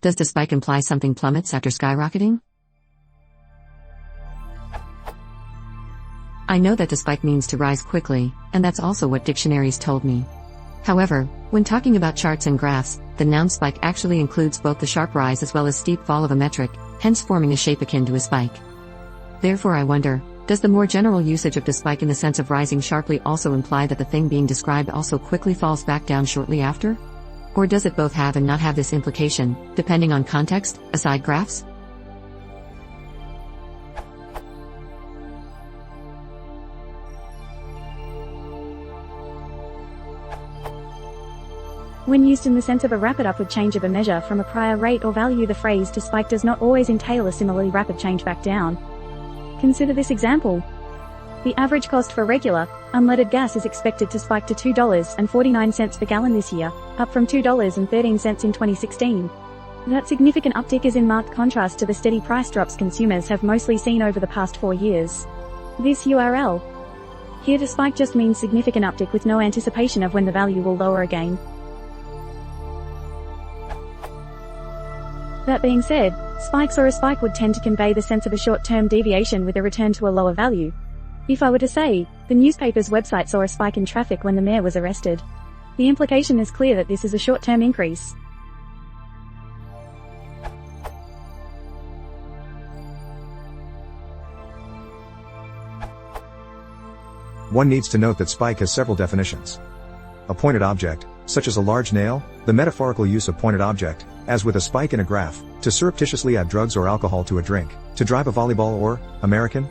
Does the spike imply something plummets after skyrocketing? I know that the spike means to rise quickly, and that's also what dictionaries told me. However, when talking about charts and graphs, the noun spike actually includes both the sharp rise as well as steep fall of a metric, hence forming a shape akin to a spike. Therefore I wonder, does the more general usage of the spike in the sense of rising sharply also imply that the thing being described also quickly falls back down shortly after? Or does it both have and not have this implication, depending on context, aside graphs? When used in the sense of a rapid upward change of a measure from a prior rate or value, the phrase to spike does not always entail a similarly rapid change back down. Consider this example. The average cost for regular, unleaded gas is expected to spike to $2.49 per gallon this year, up from $2.13 in 2016. That significant uptick is in marked contrast to the steady price drops consumers have mostly seen over the past 4 years. This URL. Here to spike just means significant uptick with no anticipation of when the value will lower again. That being said, spikes or a spike would tend to convey the sense of a short-term deviation with a return to a lower value. If I were to say, the newspaper's website saw a spike in traffic when the mayor was arrested, the implication is clear that this is a short-term increase. One needs to note that spike has several definitions. A pointed object, such as a large nail, the metaphorical use of pointed object, as with a spike in a graph, to surreptitiously add drugs or alcohol to a drink, to drive a volleyball or, American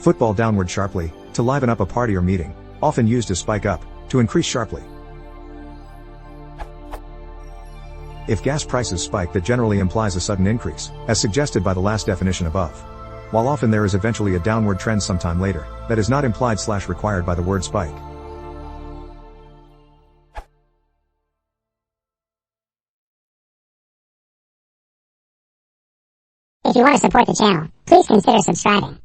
football downward sharply, to liven up a party or meeting, often used as spike up, to increase sharply. If gas prices spike, that generally implies a sudden increase, as suggested by the last definition above. While often there is eventually a downward trend sometime later, that is not implied/required by the word spike. If you want to support the channel, please consider subscribing.